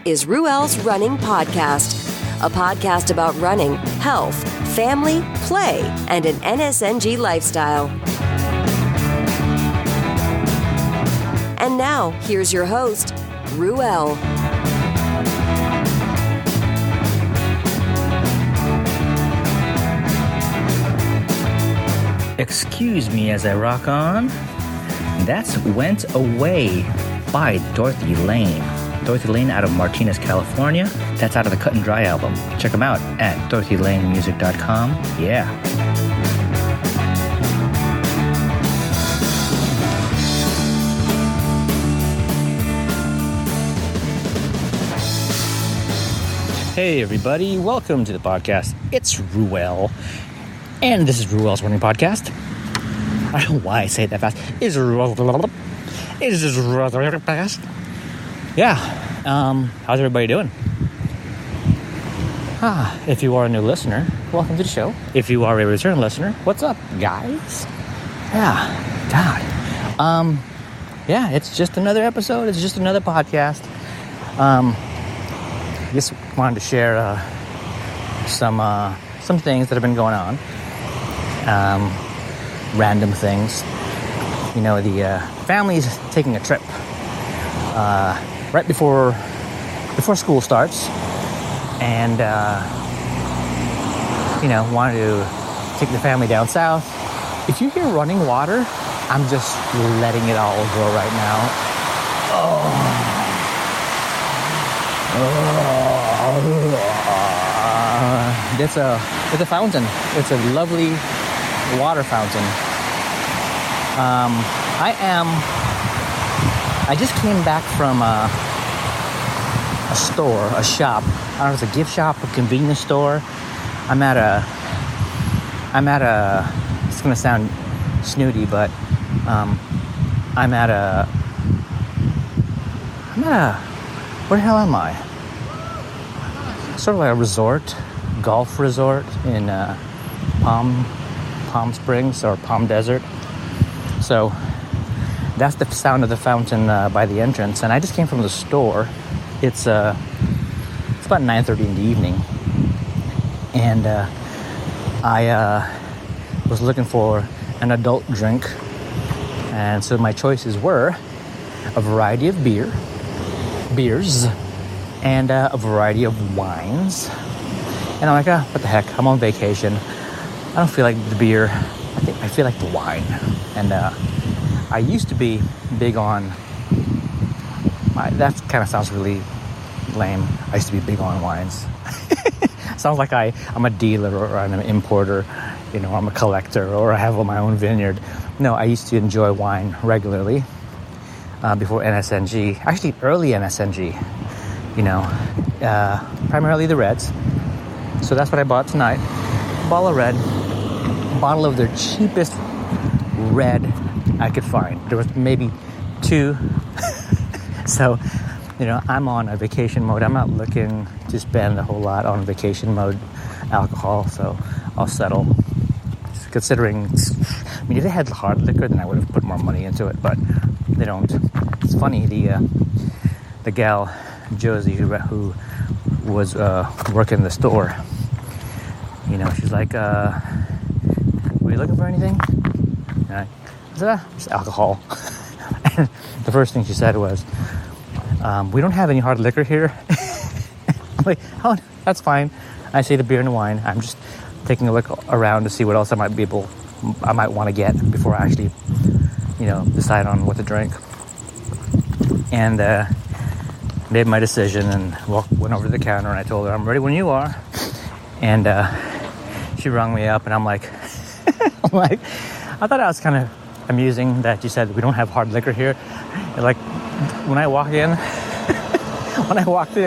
is Ruel's Running Podcast, a podcast about running, health, family, play, and an NSNG lifestyle. And now, here's your host, Ruel. Excuse me as I rock on. That's Went Away by Dorothy Lane. Dorothy Lane out of Martinez, California. That's out of the Cut and Dry album. Check them out at dorothylanemusic.com. Yeah. Hey everybody, welcome to the podcast. It's Ruel. And this is Ruel's Running Podcast. I don't know why I say it that fast. It's Ruel fast. Yeah. How's everybody doing? If you are a new listener, welcome to the show. If you are a return listener, what's up, guys? Yeah. God. Yeah, it's just another episode. It's just another podcast. Just wanted to share some things that have been going on. Random things. You know, the family's taking a trip right before school starts, and wanted to take the family down south. If you hear running water, I'm just letting it all go right now. It's a fountain. It's a lovely water fountain. I just came back from a shop. I don't know if it's a gift shop, a convenience store. I'm at a, it's gonna sound snooty, but I'm at a, where the hell am I? Sort of like a resort, golf resort in Palm Springs or Palm Desert. So that's the sound of the fountain by the entrance. And I just came from the store. It's about 9:30 in the evening, and I was looking for an adult drink, and so my choices were a variety of beers, and a variety of wines. And I'm like, what the heck? I'm on vacation. I don't feel like the beer. I feel like the wine. And I used to be big on. That kind of sounds really lame. I used to be big on wines. Sounds like I'm a dealer or I'm an importer. You know, I'm a collector or I have my own vineyard. No, I used to enjoy wine regularly before NSNG. Actually, early NSNG. You know, primarily the reds. So that's what I bought tonight. Bottle of red. Bottle of their cheapest red I could find. There was maybe two. So, you know, I'm on a vacation mode. I'm not looking to spend a whole lot on vacation mode alcohol, so I'll settle. Considering, I mean, if they had hard liquor, then I would have put more money into it, but they don't. It's funny, the gal, Josie, who was working the store, you know, she's like, were you looking for anything? And I said, just alcohol. And the first thing she said was, we don't have any hard liquor here. I'm like, oh, that's fine. I say the beer and the wine. I'm just taking a look around to see what else I might want to get before I actually, you know, decide on what to drink. And made my decision and went over to the counter, and I told her, I'm ready when you are. And she rung me up, and I'm like, I thought it was kind of amusing that you said we don't have hard liquor here. And like, when I walked in,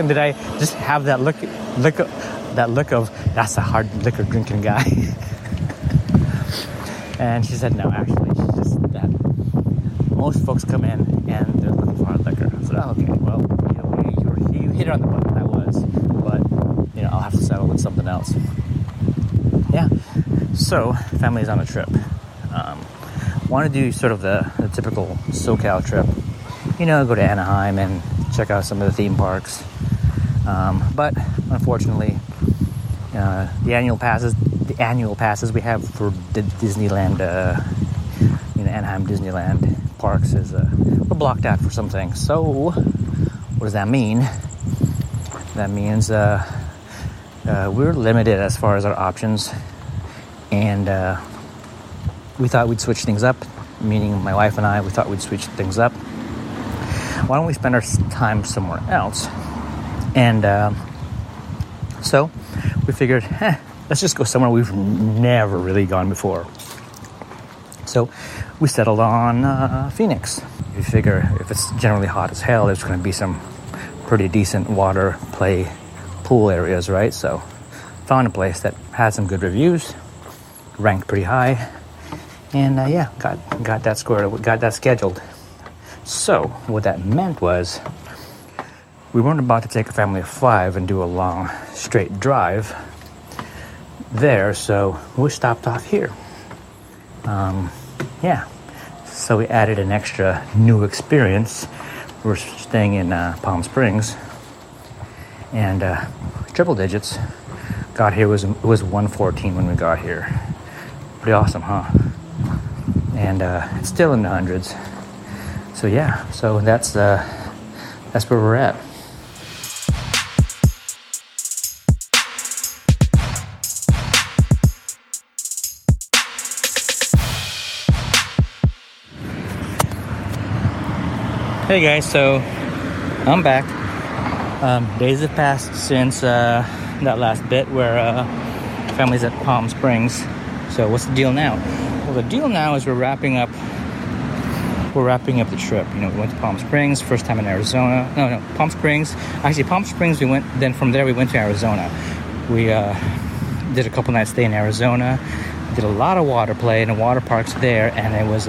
did I just have that look of that's a hard liquor drinking guy? And she said, no, actually, she's just that most folks come in and they're looking for hard liquor. I said, oh, okay, well, you hit it on the button, that was, but, you know, I'll have to settle with something else. Yeah, so family's on a trip. Want to do sort of the typical SoCal trip. You know, go to Anaheim and check out some of the theme parks. But unfortunately, the annual passes we have for the Disneyland, Anaheim Disneyland parks we're blocked out for some things. So what does that mean? That means we're limited as far as our options, and we thought we'd switch things up, meaning my wife and I, we thought we'd switch things up. Why don't we spend our time somewhere else? And so we figured, let's just go somewhere we've never really gone before. So we settled on Phoenix. We figure if it's generally hot as hell, there's going to be some pretty decent water play pool areas, right? So found a place that had some good reviews, ranked pretty high, and got that scheduled. So what that meant was we weren't about to take a family of 5 and do a long straight drive there, so we stopped off here. So we added an extra new experience. We're staying in Palm Springs, and triple digits. Got here it was 114 when we got here. Pretty awesome, huh? And it's still in the hundreds. So that's where we're at. Hey guys, so I'm back. Days have passed since that last bit where family's at Palm Springs. So what's the deal now? Well, the deal now is we're wrapping up the trip. We went to Palm Springs, first time in Arizona. No, Palm Springs. Actually, Palm Springs we went, then from there we went to Arizona. We did a couple nights stay in Arizona, did a lot of water play in the water parks there, and it was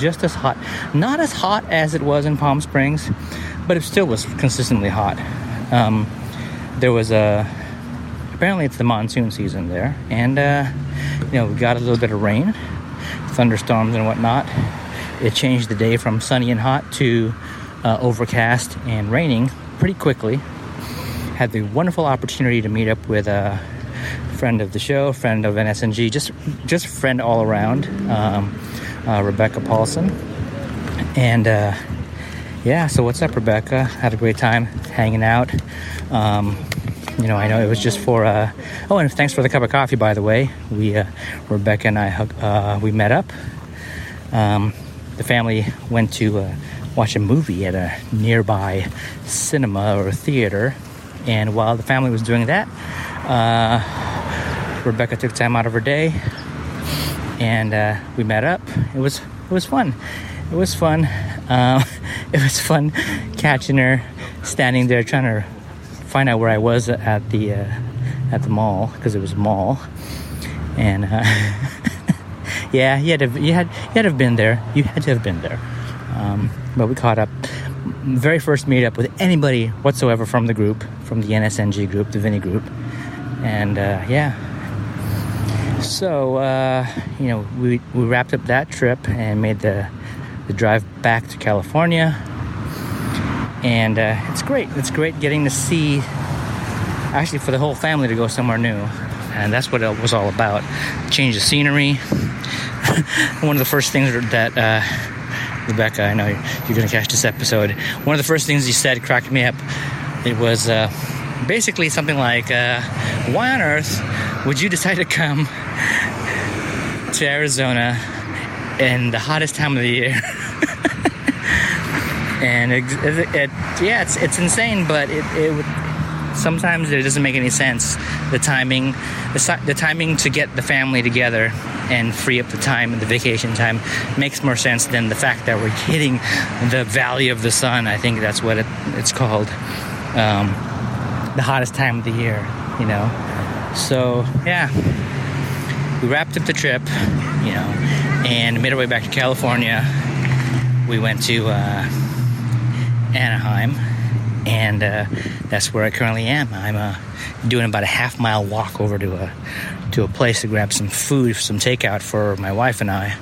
just as hot. Not as hot as it was in Palm Springs, but it still was consistently hot. There was apparently it's the monsoon season there, and we got a little bit of rain, thunderstorms and whatnot. It changed the day from sunny and hot to overcast and raining pretty quickly. Had the wonderful opportunity to meet up with a friend of the show, friend of NSNG, just friend all around, Rebecca Paulson. And so what's up, Rebecca? Had a great time hanging out. I know it was just for and thanks for the cup of coffee, by the way. Rebecca and I we met up. The family went to watch a movie at a nearby cinema or theater, and while the family was doing that, Rebecca took time out of her day, and we met up. It was fun. It was fun. It was fun catching her standing there trying to find out where I was at the mall, because it was a mall, and you had to have been there. You had to have been there. But we caught up. Very first meetup with anybody whatsoever from the group, from the NSNG group, the Vinny group, and So we wrapped up that trip and made the drive back to California, and it's great. It's great getting to see, actually, for the whole family to go somewhere new, and that's what it was all about. Change of scenery. One of the first things that Rebecca, I know you're going to catch this episode. One of the first things you said cracked me up. It was basically something like, why on earth would you decide to come to Arizona in the hottest time of the year? And it's insane, but it sometimes it doesn't make any sense. The timing to get the family together and free up the time and the vacation time makes more sense than the fact that we're hitting the Valley of the Sun. I think that's what it's called, the hottest time of the year, So we wrapped up the trip, and made our way back to California. We went to Anaheim, and that's where I currently am. I'm doing about a half-mile walk over to a place to grab some food, some takeout for my wife and I.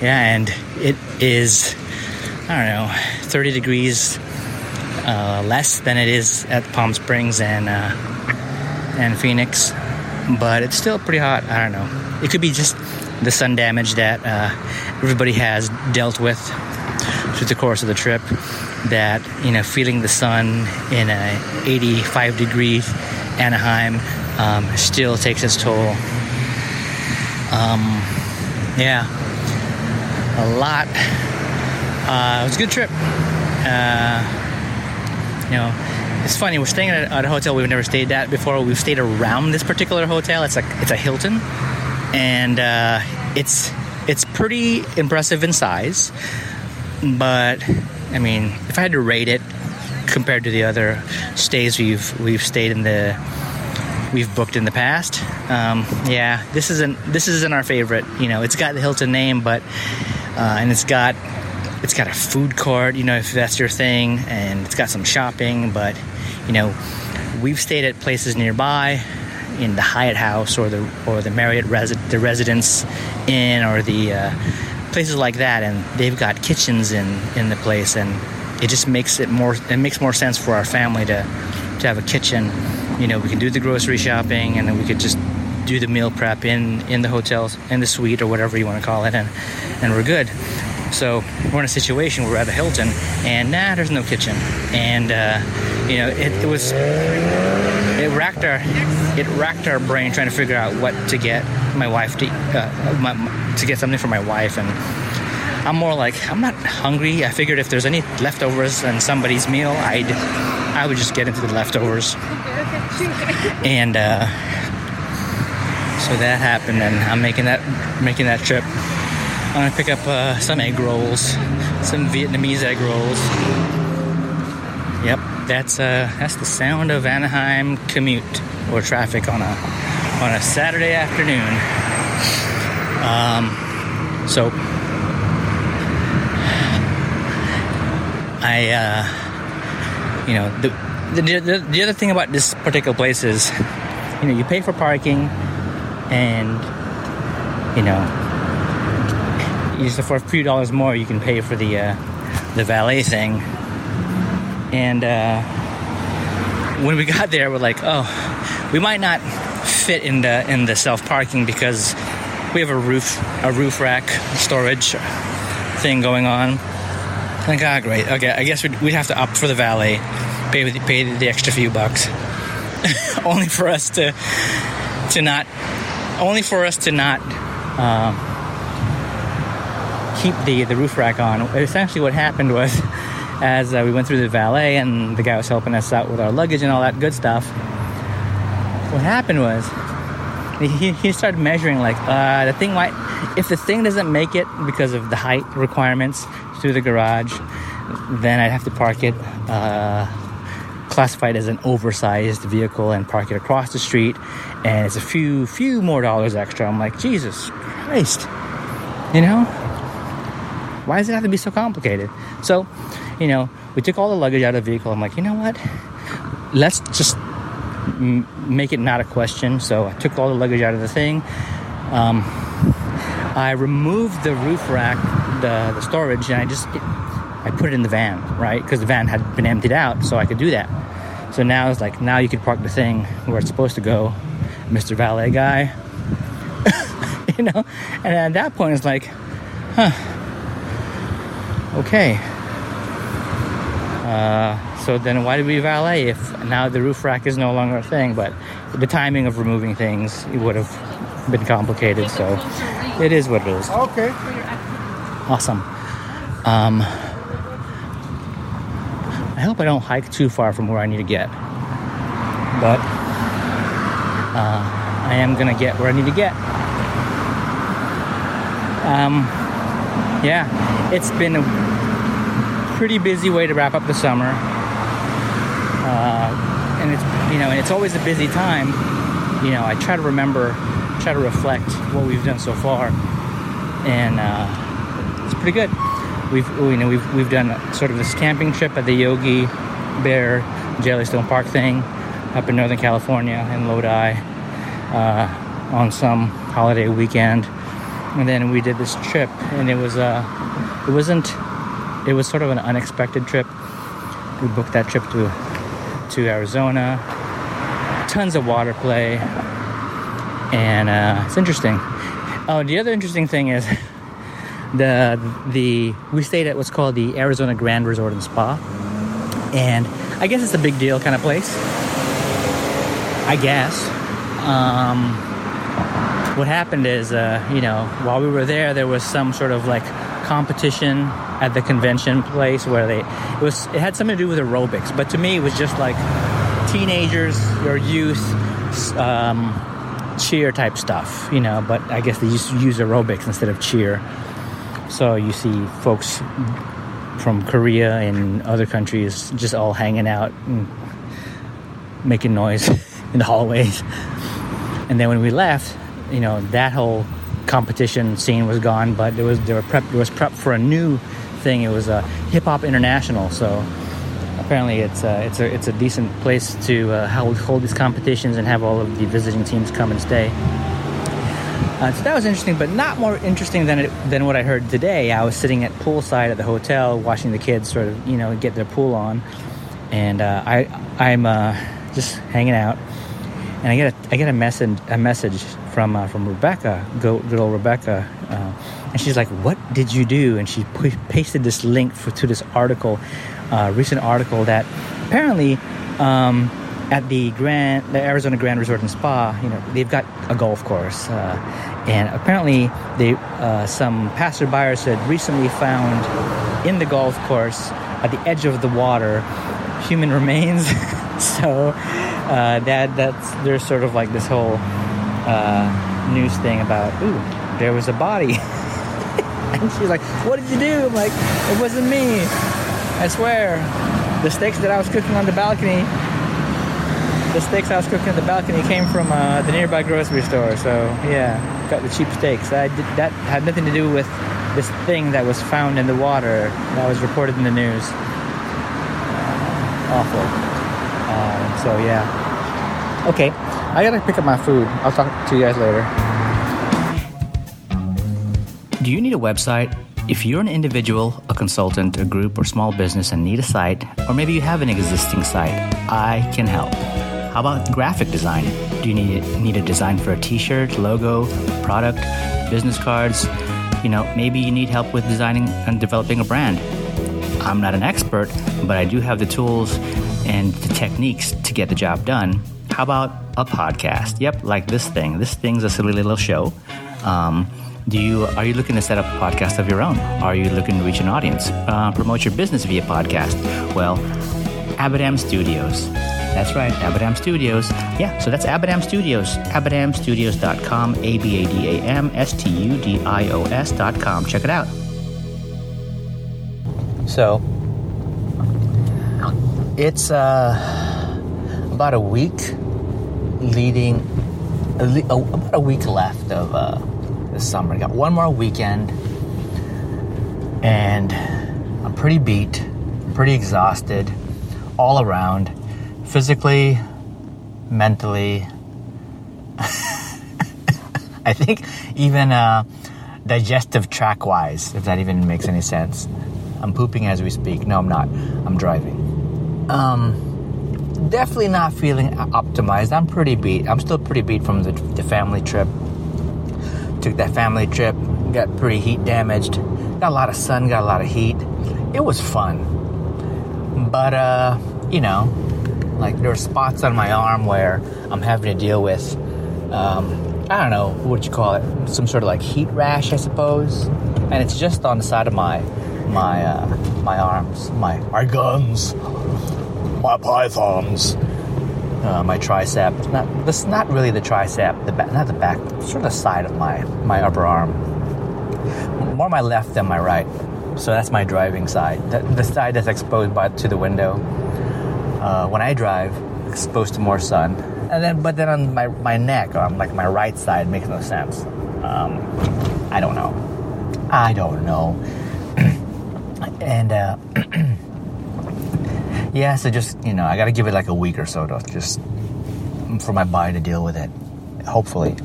And it is, 30 degrees less than it is at Palm Springs and Phoenix, but it's still pretty hot. I don't know. It could be just the sun damage that everybody has dealt with through the course of the trip, that, feeling the sun in a 85 degree Anaheim still takes its toll. Yeah, a lot. It was a good trip. It's funny, we're staying at a hotel we've never stayed at before. We've stayed around this particular hotel. It's a Hilton, and it's pretty impressive in size. But I mean, if I had to rate it compared to the other stays we've stayed in we've booked in the past, this isn't our favorite. It's got the Hilton name, but and it's got a food court, if that's your thing, and it's got some shopping, but we've stayed at places nearby in the Hyatt House or the Marriott the Residence Inn or the places like that, and they've got kitchens in the place, and it just makes more sense for our family to have a kitchen. We can do the grocery shopping, and then we could just do the meal prep in the hotels, in the suite or whatever you want to call it, and we're good. So we're in a situation where we're at a Hilton, and there's no kitchen, and it racked our brain trying to figure out what to get my wife to get something for my wife. And I'm more like, I'm not hungry. I figured if there's any leftovers in somebody's meal, I would just get into the leftovers. And so that happened, and I'm making that trip. I'm gonna pick up some egg rolls, some Vietnamese egg rolls. Yep, that's the sound of Anaheim commute or traffic on a Saturday afternoon. So the other thing about this particular place is, you pay for parking, and just for a few dollars more, you can pay for the valet thing. And when we got there, we're like, oh, we might not fit in the self parking because we have a roof rack storage thing going on. Like, great. Okay, I guess we'd have to opt for the valet, pay the extra few bucks, only for us to not keep the roof rack on. Essentially what happened was, as we went through the valet and the guy was helping us out with our luggage and all that good stuff, what happened was he started measuring, like, if the thing doesn't make it because of the height requirements through the garage, then I'd have to park it classified as an oversized vehicle and park it across the street, and it's a few more dollars extra. I'm like, Jesus Christ, why does it have to be so complicated? So, we took all the luggage out of the vehicle. I'm like, you know what? Let's just make it not a question. So I took all the luggage out of the thing. I removed the roof rack, the storage, and I put it in the van, right? Because the van had been emptied out, so I could do that. So now it's like, now you could park the thing where it's supposed to go, Mr. Valet guy. And at that point, it's like, okay. So then why did we valet if now the roof rack is no longer a thing? But the timing of removing things, it would have been complicated, so it is what it is. Okay. Awesome. I hope I don't hike too far from where I need to get. But I am going to get where I need to get. It's been a pretty busy way to wrap up the summer. And it's always a busy time. I try to reflect what we've done so far. And it's pretty good. We've done sort of this camping trip at the Yogi Bear Jellystone Park thing up in Northern California in Lodi on some holiday weekend, and then we did this trip, and it was sort of an unexpected trip. We booked that trip to Arizona. Tons of water play, and it's interesting. Oh, the other interesting thing is we stayed at what's called the Arizona Grand Resort and Spa, and I guess it's a big deal kind of place. I guess. What happened is, while we were there was some sort of like competition at the convention place where it had something to do with aerobics, but to me it was just like teenagers or youth cheer type stuff, but I guess they used to use aerobics instead of cheer. So you see folks from Korea and other countries just all hanging out and making noise in the hallways. And then when we left, that whole competition scene was gone, but there was prep for a new thing. It was a Hip Hop International, so apparently it's a decent place to hold these competitions and have all of the visiting teams come and stay. So that was interesting, but not more interesting than what I heard today. I was sitting at poolside at the hotel watching the kids sort of get their pool on, and I'm just hanging out, and I get a message from Rebecca, good old Rebecca, and she's like, "What did you do?" And she pasted this link to this article, recent article that apparently at the Arizona Grand Resort and Spa, they've got a golf course, and apparently some passerbyers had recently found in the golf course at the edge of the water human remains. So there's sort of like this whole news thing about, there was a body. And she's like, "What did you do?" I'm like, "It wasn't me. I swear. The steaks I was cooking on the balcony came from the nearby grocery store. So yeah, got the cheap steaks. That had nothing to do with this thing that was found in the water that was reported in the news. Awful. So yeah. Okay, I gotta pick up my food. I'll talk to you guys later. Do you need a website? If you're an individual, a consultant, a group, or small business and need a site, or maybe you have an existing site, I can help. How about graphic design? Do you need a design for a t-shirt, logo, product, business cards? Maybe you need help with designing and developing a brand. I'm not an expert, but I do have the tools and the techniques to get the job done. How about a podcast? Yep, like this thing. This thing's a silly little show. Are you looking to set up a podcast of your own? Are you looking to reach an audience? Promote your business via podcast? Well, Abadam Studios. That's right, Abadam Studios. Yeah, so that's Abadam Studios. AbadamStudios.com, AbadamStudios.com. Check it out. So, it's about a week about a week left of the summer. I got one more weekend, and I'm pretty beat, pretty exhausted, all around, physically, mentally. I think even digestive tract-wise, if that even makes any sense. I'm pooping as we speak. No, I'm not. I'm driving. Definitely not feeling optimized. I'm pretty beat. I'm still pretty beat from the family trip. Took that family trip, got pretty heat damaged. Got a lot of sun, got a lot of heat. It was fun. But, like there were spots on my arm where I'm having to deal with, I don't know, what you call it? Some sort of like heat rash, I suppose. And it's just on the side of my arms, my guns, my pythons, my tricep. It's not really the tricep, not the back, sort of the side of my upper arm. More my left than my right. So that's my driving side. The side that's exposed to the window. When I drive, exposed to more sun. But then on my neck, on like my right side, makes no sense. I don't know. And yeah, so just I got to give it like a week or so for my body to deal with it. Hopefully,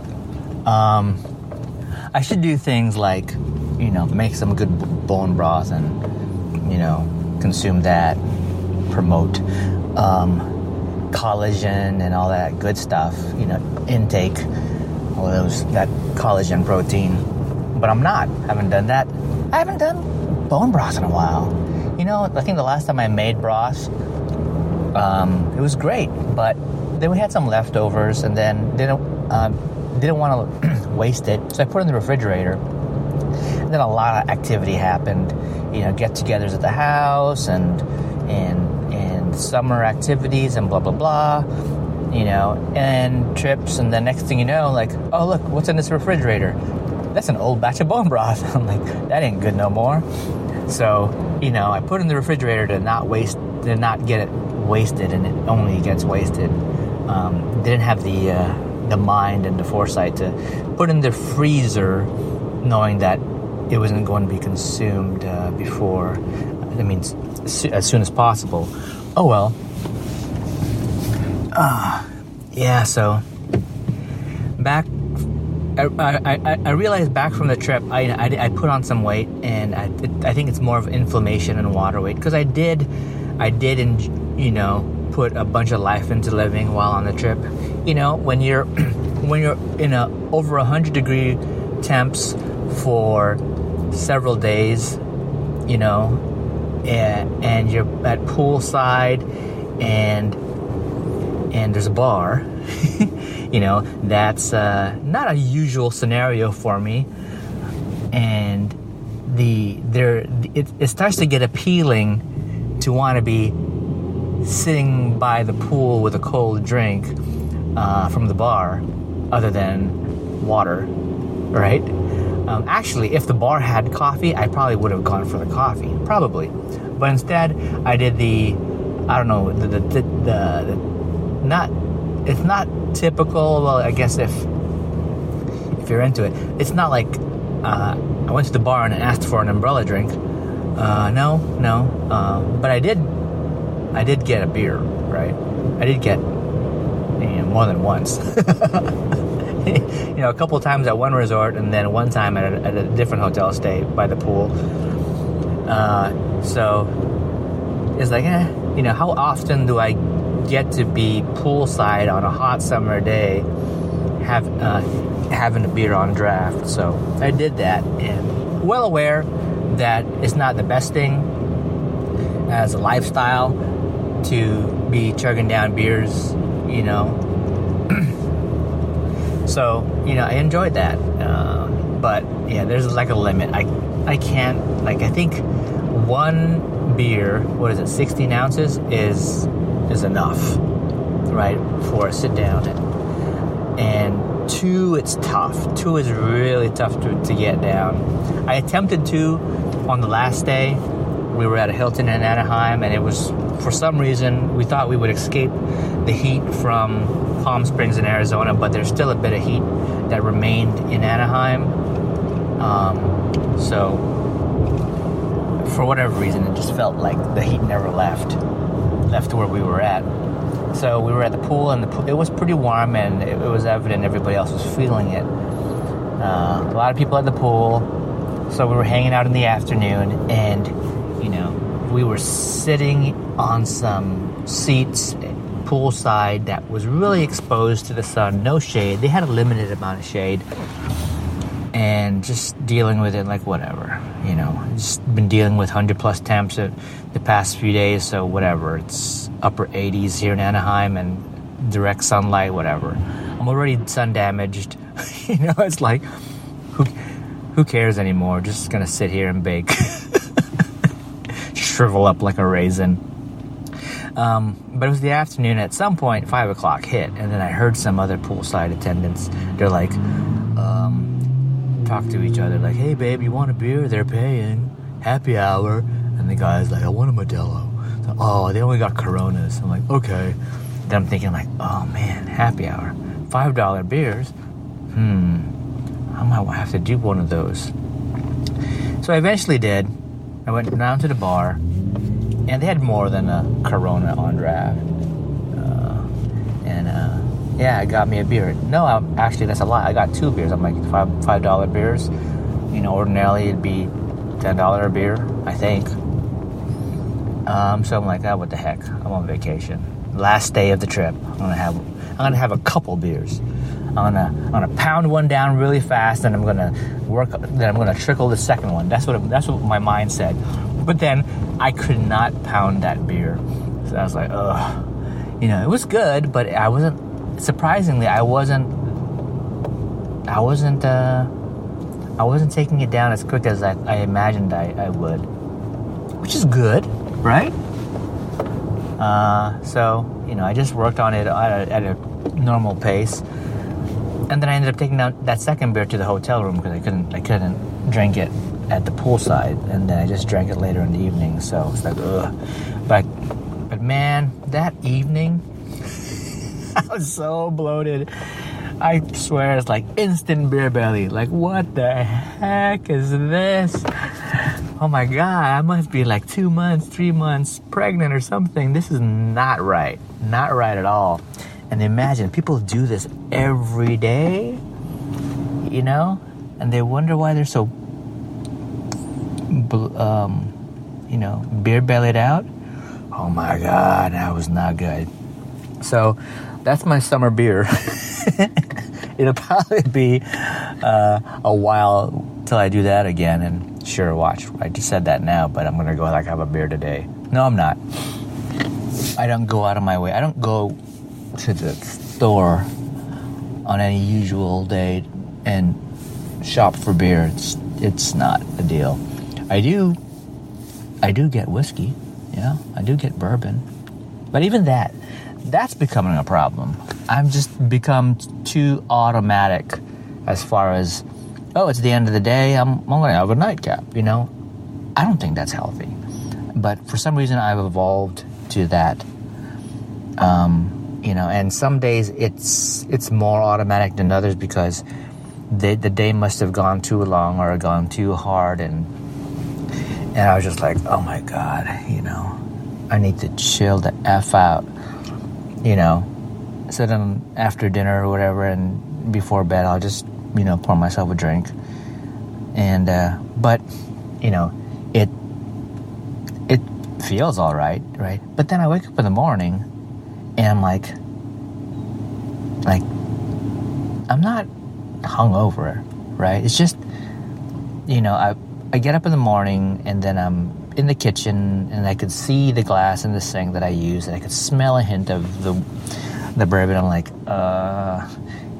I should do things like make some good bone broth and consume that. promote collagen and all that good stuff, intake, all that collagen protein. But I'm not. Haven't done that. I haven't done bone broth in a while. I think the last time I made broth, it was great, but then we had some leftovers and then didn't want to waste it, so I put it in the refrigerator. And then a lot of activity happened, get-togethers at the house and summer activities and blah blah blah, and trips. And the next thing you know, like, oh look, what's in this refrigerator? That's an old batch of bone broth. I'm like, that ain't good no more. So I put it in the refrigerator to not get it wasted, and it only gets wasted. Didn't have the mind and the foresight to put in the freezer, knowing that it wasn't going to be consumed before. I mean, as soon as possible. Oh well. Yeah. So back, I realized back from the trip, I put on some weight, and I think it's more of inflammation and water weight, because I did, put a bunch of life into living while on the trip. When you're in a over 100 degree temps for several days, and you're at poolside, and there's a bar, that's not a usual scenario for me. And it starts to get appealing to want to be sitting by the pool with a cold drink from the bar, other than water, right? Actually, if the bar had coffee, I probably would have gone for the coffee, probably. But instead, I did it's not typical. Well, I guess if you're into it, it's not like I went to the bar and asked for an umbrella drink. No. But I did get a beer, right? I did get more than once. A couple of times at one resort, and then one time at a different hotel stay by the pool. So it's like, how often do I get to be poolside on a hot summer day, having a beer on draft? So I did that, and well aware that it's not the best thing as a lifestyle to be chugging down beers, So, I enjoyed that. But, yeah, there's like a limit. I can't, I think one beer, 16 ounces, is enough, right, for a sit down. And two, it's tough. Two is really tough to get down. I attempted to on the last day. We were at a Hilton in Anaheim, and it was, for some reason, we thought we would escape the heat from Palm Springs in Arizona, but there's still a bit of heat that remained in Anaheim. So for whatever reason, it just felt like the heat never left to where we were at. So we were at the pool, and it was pretty warm, and it was evident everybody else was feeling it. A lot of people at the pool, so we were hanging out in the afternoon, and we were sitting on some seats poolside that was really exposed to the sun, no shade. They had a limited amount of shade, and just dealing with it like whatever, just been dealing with 100 plus temps the past few days, so whatever. It's upper 80s here in Anaheim and direct sunlight, whatever. I'm already sun damaged. It's like, who cares anymore? Just gonna sit here and bake. Shrivel up like a raisin. But it was the afternoon. At some point, 5 o'clock hit, and then I heard some other poolside attendants. They're like, talk to each other, like, "Hey, babe, you want a beer? They're paying. Happy hour." And the guy's like, "I want a Modelo." So, "Oh, they only got Coronas." I'm like, "Okay." Then I'm thinking, like, "Oh man, happy hour, $5 beers. I might have to do one of those." So I eventually did. I went down to the bar, and they had more than a Corona on draft. Yeah, I got me a beer. No, actually, that's a lie. I got two beers. I'm like, $5 beers. Ordinarily it'd be $10 a beer, I think. So I'm like, what the heck? I'm on vacation. Last day of the trip. I'm gonna have a couple beers. I'm gonna pound one down really fast, and I'm gonna trickle the second one. That's what my mind said. But then I could not pound that beer. So I was like, ugh. It was good, but I wasn't taking it down as quick as I imagined I would, which is good, right? So I just worked on it at a normal pace, and then I ended up taking out that second beer to the hotel room because I couldn't drink it at the poolside, and then I just drank it later in the evening. So it's like, ugh. But man, that evening, I was so bloated. I swear it's like instant beer belly. Like, what the heck is this? Oh my God, I must be like 2 months, 3 months pregnant or something. This is not right. Not right at all. And imagine, people do this every day, and they wonder why they're so, beer bellied out. Oh my God, that was not good. So that's my summer beer. It'll probably be a while till I do that again. And sure, watch. I just said that now, but I'm gonna go have a beer today. No, I'm not. I don't go out of my way. I don't go to the store on any usual day and shop for beer. It's not a deal. I do get whiskey. I do get bourbon, but even that's becoming a problem. I've just become too automatic as far as, it's the end of the day, I'm going to have a nightcap, I don't think that's healthy. But for some reason, I've evolved to that, and some days it's more automatic than others because the day must have gone too long or gone too hard, and I was just like, oh my God, I need to chill the F out, So then after dinner or whatever and before bed, I'll just, pour myself a drink. And, but, it feels all right? But then I wake up in the morning and I'm like, I'm not hungover, right? It's just, I get up in the morning and then I'm in the kitchen and I could see the glass in the sink that I use and I could smell a hint of the bourbon. I'm like,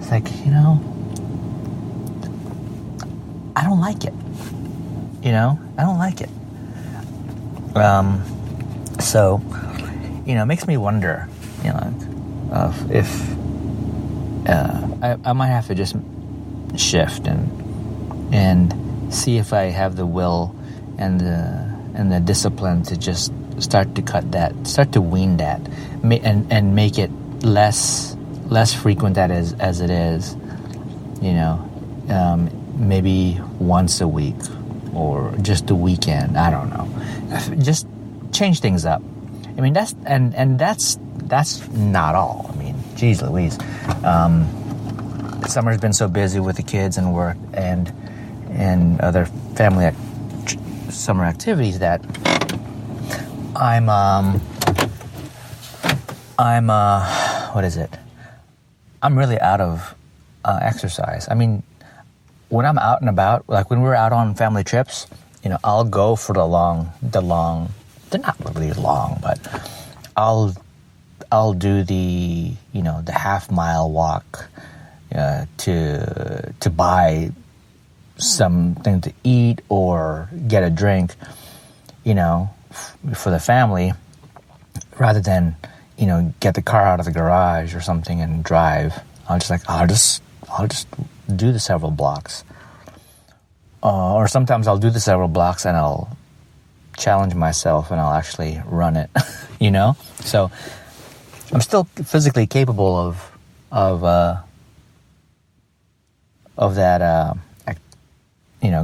it's like, I don't like it. I don't like it. So, it makes me wonder, if I might have to just shift and see if I have the will and the discipline to just start to wean that, and make it less frequent as it is, maybe once a week or just a weekend. I don't know. Just change things up. I mean, that's not all. I mean, geez Louise. Summer's been so busy with the kids and work and other family summer activities that I'm what is it? I'm really out of exercise. I mean, when I'm out and about, like when we're out on family trips, I'll go for the long. They're not really long, but I'll do the the half-mile walk to buy something to eat or get a drink, for the family, rather than get the car out of the garage or something and drive. I'll just do the several blocks, or sometimes I'll do the several blocks and I'll challenge myself and I'll actually run it. So I'm still physically capable of that,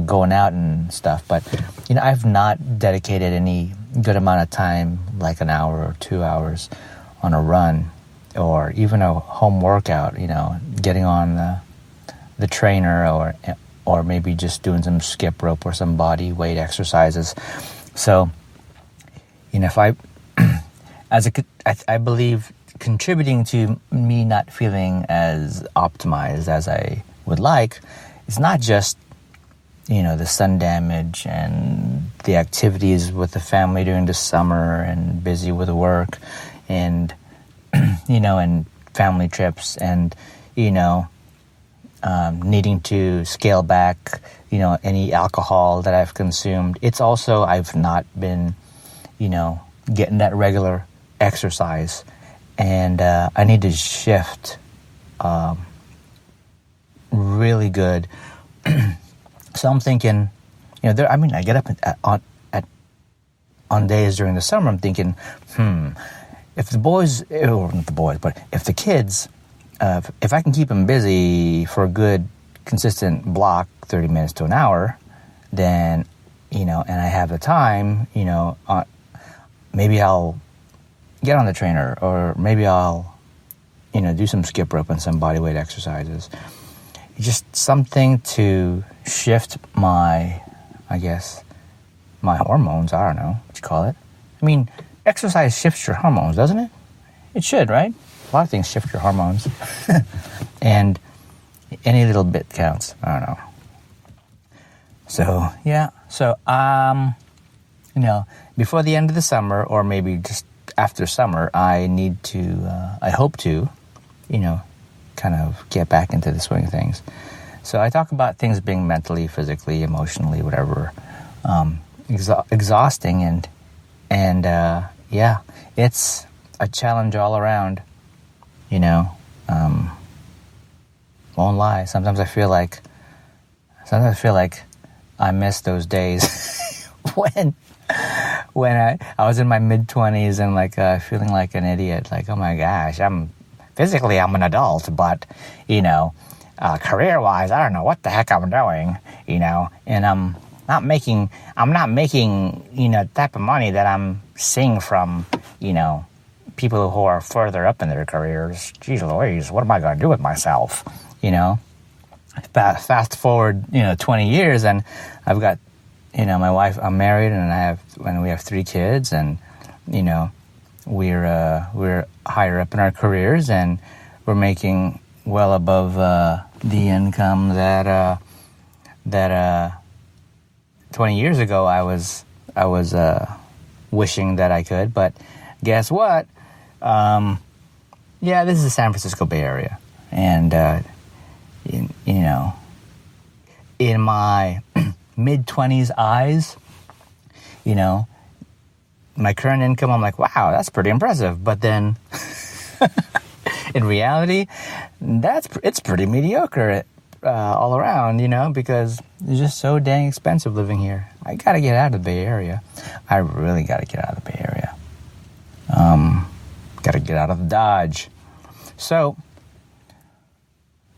going out and stuff. But, I've not dedicated any good amount of time, like an hour or 2 hours on a run or even a home workout, getting on the trainer or maybe just doing some skip rope or some body weight exercises. So, if I, I believe contributing to me not feeling as optimized as I would like, it's not just, the sun damage and the activities with the family during the summer and busy with work and, and family trips and, needing to scale back, any alcohol that I've consumed. It's also I've not been, getting that regular exercise, and I need to shift really good. So I'm thinking, I get up on days during the summer, I'm thinking, if the boys, or not the boys, but if the kids, if I can keep them busy for a good, consistent block, 30 minutes to an hour, then, and I have the time, maybe I'll get on the trainer, or maybe I'll, do some skip rope and some bodyweight exercises. Just something to shift my hormones. I don't know what you call it. Exercise shifts your hormones, doesn't it? It should, right? A lot of things shift your hormones. And any little bit counts. I don't know. So, yeah. So, before the end of the summer, or maybe just after summer, I hope to, kind of get back into the swing of things. So I talk about things being mentally, physically, emotionally, whatever, exhausting, and it's a challenge all around. Won't lie. Sometimes I feel like I miss those days when I was in my mid-20s and feeling like an idiot. Like, oh my gosh, I'm an adult, but career-wise, I don't know what the heck I'm doing. And I'm not making the type of money that I'm seeing from people who are further up in their careers. Jeez Louise, what am I going to do with myself? Fast forward 20 years, and I've got my wife. I'm married, and we have 3 kids, and we're higher up in our careers, and we're making well above the income that 20 years ago I was wishing that I could. But guess what? This is the San Francisco Bay Area, and in my mid-20s eyes, my current income, I'm like, wow, that's pretty impressive. But then, in reality, it's pretty mediocre all around, because it's just so dang expensive living here. I gotta get out of the Bay Area. I really gotta get out of the Bay Area. Gotta get out of the Dodge. So,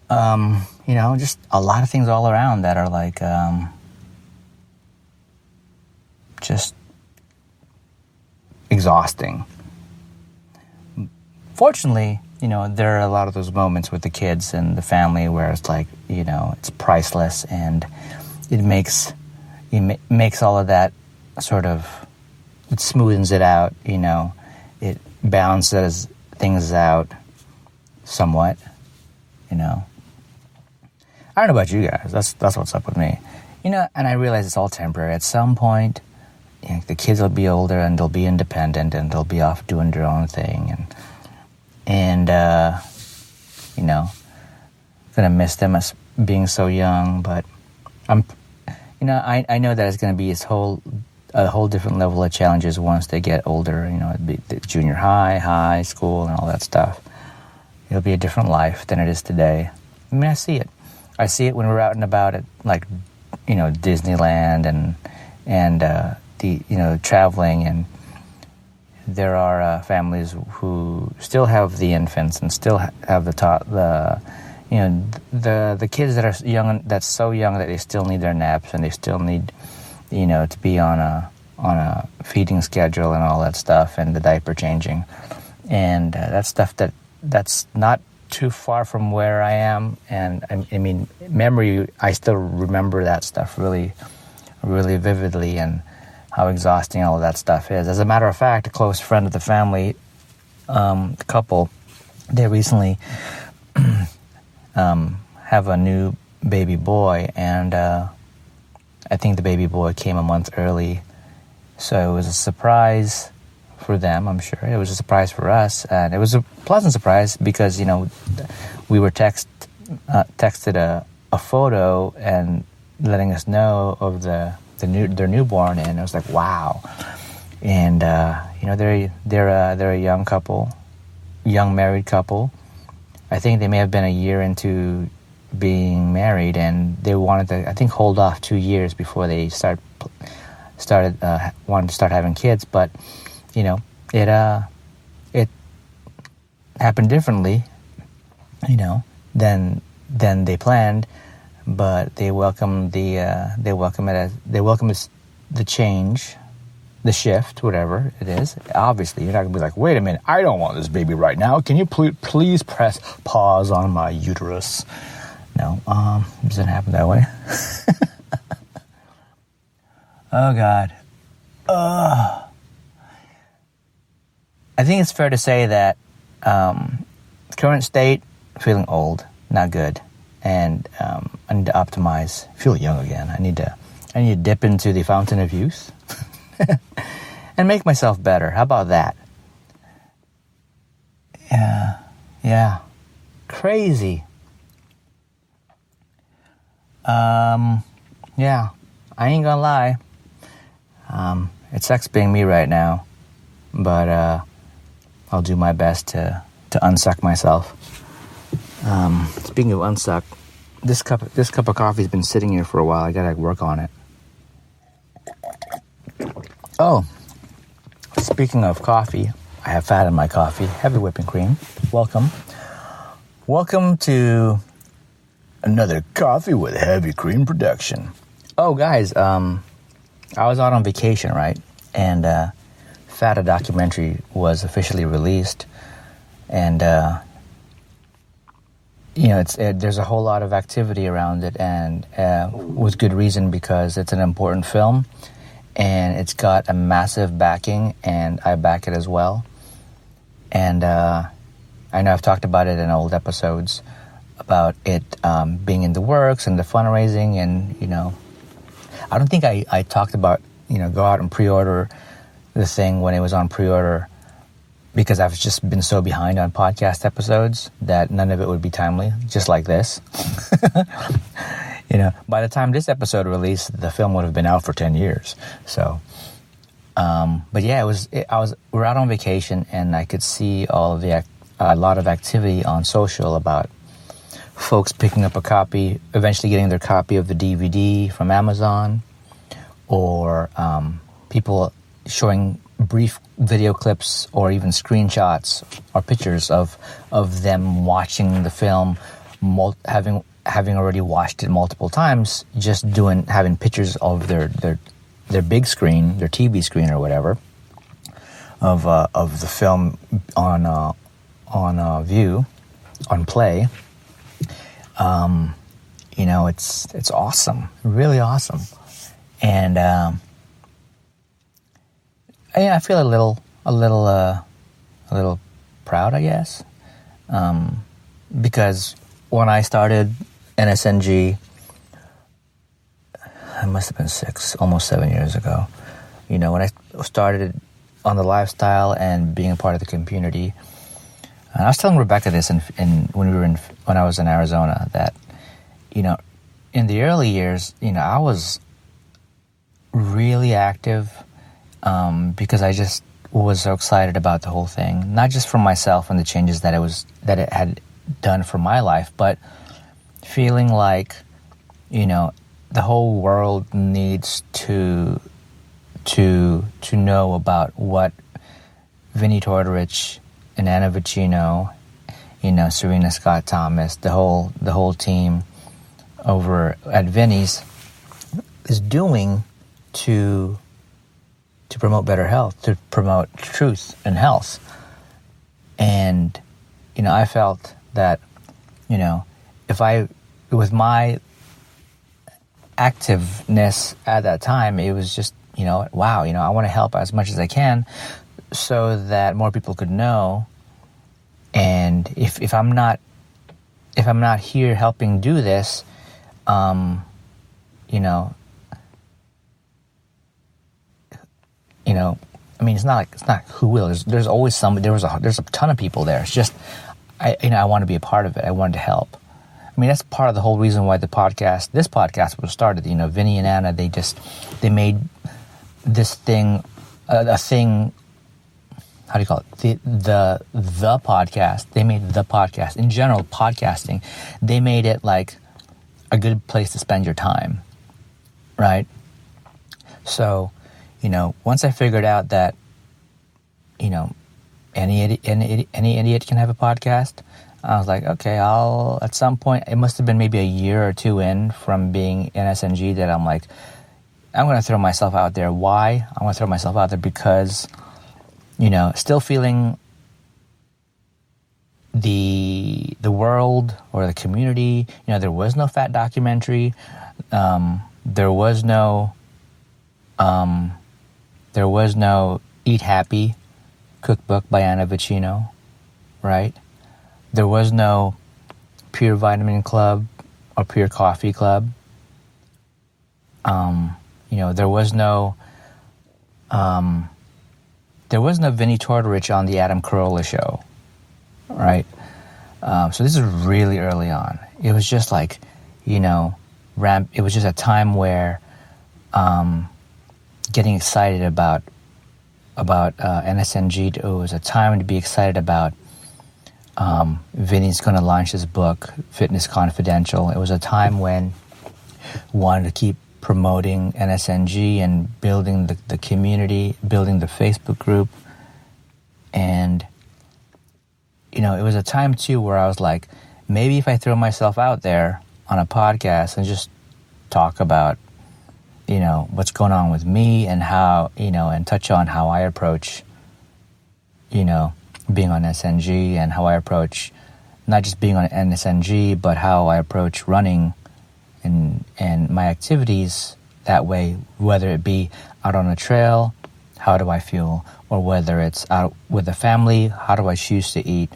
just a lot of things all around that are like, just exhausting. Fortunately, there are a lot of those moments with the kids and the family where it's like, it's priceless, and it makes all of that sort of, it smoothens it out, it balances things out somewhat, I don't know about you guys. That's what's up with me, and I realize it's all temporary. At some point, the kids will be older and they'll be independent and they'll be off doing their own thing, and gonna miss them as being so young. But I know that it's gonna be a whole different level of challenges once they get older. It'd be the junior high school, and all that stuff. It'll be a different life than it is today. I see it. I see it when we're out and about at Disneyland and traveling, and there are families who still have the infants and still have the kids that are young, that's so young that they still need their naps, and they still need to be on a feeding schedule and all that stuff, and the diaper changing, and that's stuff that's not too far from where I am. And memory, I still remember that stuff really, really vividly, and how exhausting all of that stuff is. As a matter of fact, a close friend of the family, couple, they recently have a new baby boy, and I think the baby boy came a month early, so it was a surprise for them, I'm sure. It was a surprise for us, and it was a pleasant surprise because, we were texted a photo and letting us know of their newborn, and it was like, wow. And they're a young couple, young married couple. I think they may have been a year into being married, and they wanted to, I think, hold off 2 years before they wanted to start having kids. But it happened differently, than they planned. But they welcome the change, the shift, whatever it is. Obviously, you're not gonna be like, wait a minute, I don't want this baby right now. Can you please press pause on my uterus? No, it doesn't happen that way. Oh God. I think it's fair to say that current state, feeling old, not good, and I need to optimize, feel young again. I need to dip into the fountain of youth and make myself better. How about that? Yeah, crazy. Yeah, I ain't gonna lie. It sucks being me right now, but I'll do my best to unsuck myself. Speaking of unsuck, this cup of coffee's been sitting here for a while. I gotta work on it. Oh, speaking of coffee, I have fat in my coffee. Heavy whipping cream. Welcome to another Coffee with Heavy Cream production. Oh, guys, I was out on vacation, right? And Fat, a documentary, was officially released, and there's a whole lot of activity around it, and with good reason, because it's an important film, and it's got a massive backing, and I back it as well. And I know I've talked about it in old episodes about it being in the works and the fundraising, and I don't think I talked about go out and pre-order the thing when it was on pre-order, because I've just been so behind on podcast episodes that none of it would be timely, just like this. By the time this episode released, the film would have been out for 10 years. So, but yeah, we're out on vacation, and I could see a lot of activity on social about folks picking up a copy, eventually getting their copy of the DVD from Amazon, or people showing brief video clips or even screenshots or pictures of them watching the film, having already watched it multiple times, just having pictures of their big screen, their TV screen or whatever, of the film on view, on play. It's awesome, really awesome, and I feel a little proud, I guess, because when I started NSNG, I must have been almost 7 years ago. When I started on the lifestyle and being a part of the community, and I was telling Rebecca this when I was in Arizona, that in the early years, I was really active. Because I just was so excited about the whole thing, not just for myself and the changes that it had done for my life, but feeling like, the whole world needs to know about what Vinnie Tortorich and Anna Vicino, Serena Scott Thomas, the whole team over at Vinnie's is doing to promote better health, to promote truth and health. And, I felt that, with my activeness at that time, it was just, wow, I want to help as much as I can so that more people could know. And if I'm not here helping do this, it's not who will. There's always somebody. There's a ton of people there. It's just I want to be a part of it. I wanted to help. That's part of the whole reason why this podcast was started. Vinny and Anna, they made this thing a thing. How do you call it? The podcast. They made the podcast in general. Podcasting. They made it like a good place to spend your time, right? So, once I figured out that, any idiot can have a podcast, I was like, okay, at some point, it must have been maybe a year or two in from being NSNG that I'm like, I'm going to throw myself out there. Why? I want to throw myself out there because, still feeling the world or the community, there was no fat documentary. There was no Eat Happy cookbook by Anna Vicino, right? There was no Pure Vitamin Club or Pure Coffee Club. There was no Vinnie Tortorich on the Adam Carolla show, right? So this is really early on. It was just like, it was just a time where getting excited about NSNG. It was a time to be excited about Vinny's going to launch his book, Fitness Confidential. It was a time when wanted to keep promoting NSNG and building the community, building the Facebook group. And, it was a time, too, where I was like, maybe if I throw myself out there on a podcast and just talk about, what's going on with me and how, and touch on how I approach, being on SNG and how I approach not just being on NSNG, but how I approach running and my activities that way, whether it be out on a trail, how do I feel, or whether it's out with the family, how do I choose to eat,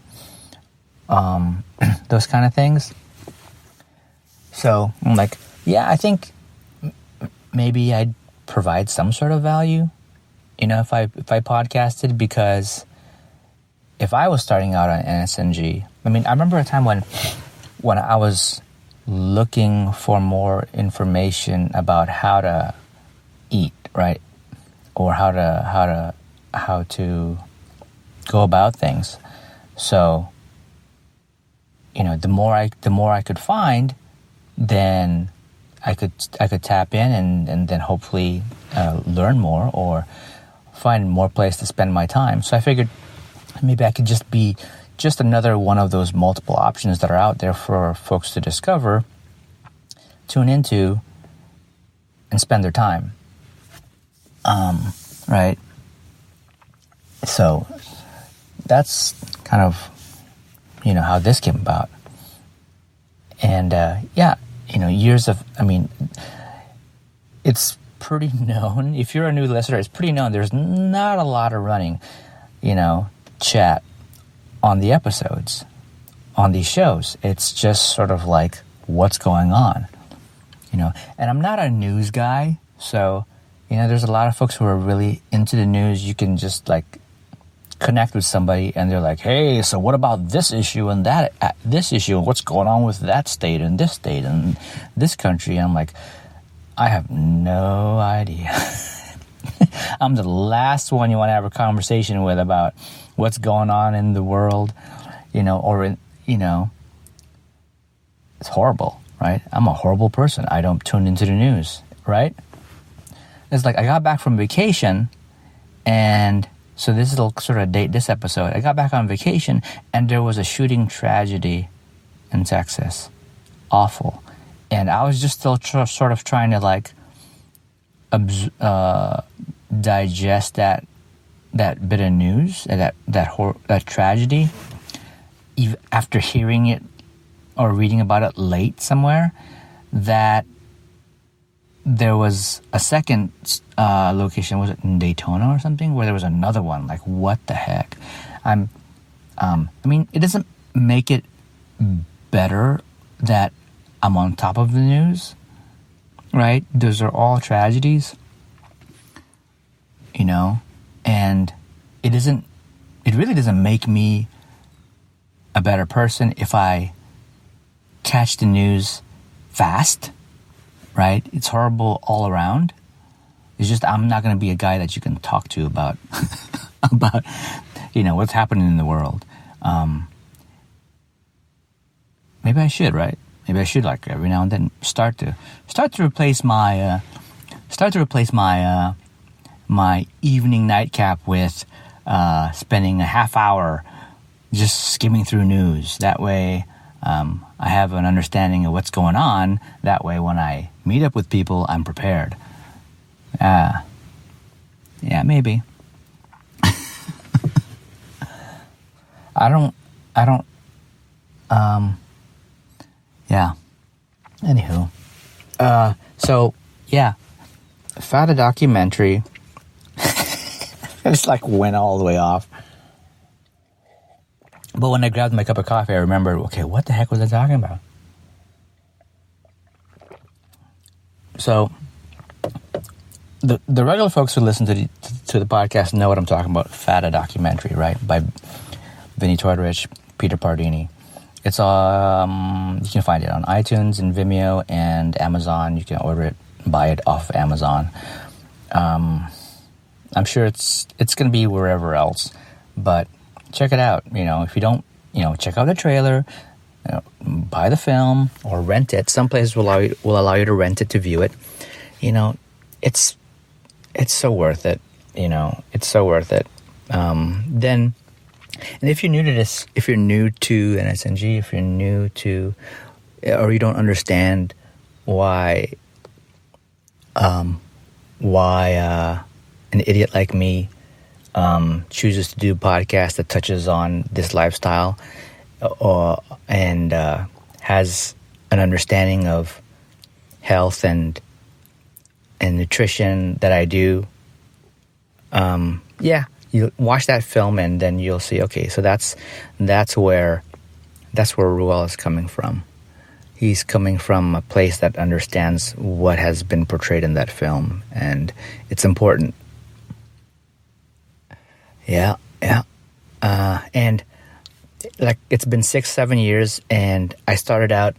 those kind of things. So I'm like, yeah, I think maybe I'd provide some sort of value, if I podcasted, because if I was starting out on NSNG, I remember a time when I was looking for more information about how to eat, right? Or how to go about things. So, the more I could find, then I could tap in and then hopefully learn more or find more place to spend my time. So I figured maybe I could just be just another one of those multiple options that are out there for folks to discover, tune into, and spend their time. Right? So that's kind of, how this came about. And, years of, it's pretty known. If you're a new listener, it's pretty known. There's not a lot of running, chat on the episodes, on these shows. It's just sort of like what's going on, and I'm not a news guy. So, there's a lot of folks who are really into the news. You can just like connect with somebody and they're like, hey, so what about this issue and this issue? What's going on with that state and this country? And I'm like, I have no idea. I'm the last one you want to have a conversation with about what's going on in the world, it's horrible, right? I'm a horrible person. I don't tune into the news, right? It's like I got back from vacation, and so this will sort of date this episode. I got back on vacation, and there was a shooting tragedy in Texas. Awful. And I was just still sort of trying to like digest that bit of news, that tragedy, after hearing it or reading about it late somewhere, that there was a second location, was it in Daytona or something, where there was another one. Like, what the heck? I mean, it doesn't make it better that I'm on top of the news, right? Those are all tragedies, you know, and it really doesn't make me a better person if I catch the news fast, right? It's horrible all around. It's just I'm not going to be a guy that you can talk to about about, you know, what's happening in the world. Maybe I should, right? Maybe I should, like, every now and then start to replace my my evening nightcap with spending a half hour just skimming through news. That way, I have an understanding of what's going on. That way, when I meet up with people, I'm prepared. Yeah, maybe. Yeah. Anywho. So, yeah. Found a documentary. I just, like, went all the way off. But when I grabbed my cup of coffee, I remembered, okay, what the heck was I talking about? So, the regular folks who listen to the podcast know what I'm talking about. Fat, a documentary, right? By Vinnie Tortorich, Peter Pardini. It's you can find it on iTunes and Vimeo and Amazon. You can order it, buy it off of Amazon. I'm sure it's going to be wherever else, but check it out. You know, if you don't, you know, check out the trailer, you know, buy the film or rent it. Some places will allow you to rent it to view it. You know, it's so worth it. You know, it's so worth it. Then. And if you're new to this, if you're new to NSNG, if you're new to, or you don't understand why an idiot like me chooses to do a podcast that touches on this lifestyle, and has an understanding of health and nutrition that I do, yeah. You watch that film and then you'll see, okay, so that's where Ruel is coming from. He's coming from a place that understands what has been portrayed in that film, and it's important. Yeah. And like, it's been 6-7 years, and I started out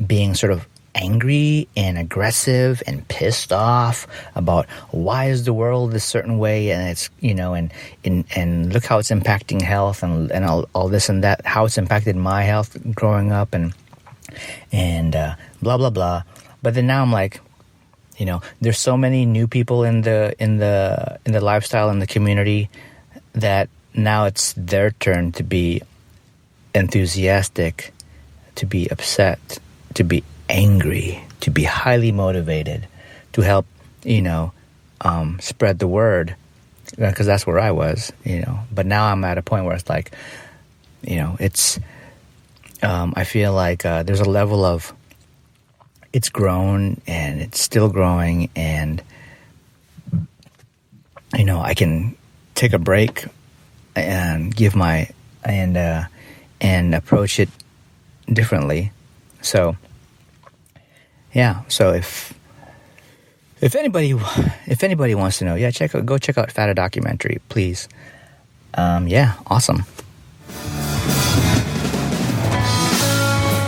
being sort of angry and aggressive and pissed off about why is the world this certain way, and it's, you know, and look how it's impacting health and all this and that, how it's impacted my health growing up, and blah blah blah. But then now I'm like, you know, there's so many new people in the lifestyle, in the community, that now it's their turn to be enthusiastic, to be upset, to be angry, to be highly motivated, to help, you know, spread the word, because that's where I was, you know. But now I'm at a point where it's like, you know, it's, I feel like there's a level of, it's grown and it's still growing, and, you know, I can take a break and give my, and approach it differently. So, yeah, so if anybody wants to know, yeah, go check out Fata Documentary, please. Yeah, awesome.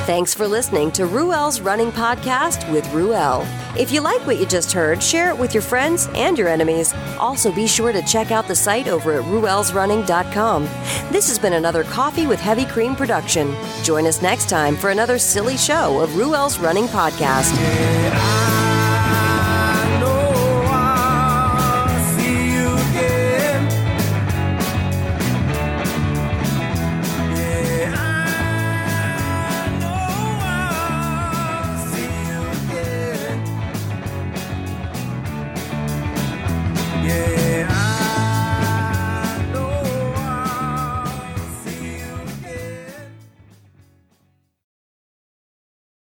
Thanks for listening to Ruel's Running Podcast with Ruel. If you like what you just heard, share it with your friends and your enemies. Also, be sure to check out the site over at ruelsrunning.com. This has been another Coffee with Heavy Cream production. Join us next time for another silly show of Ruel's Running Podcast.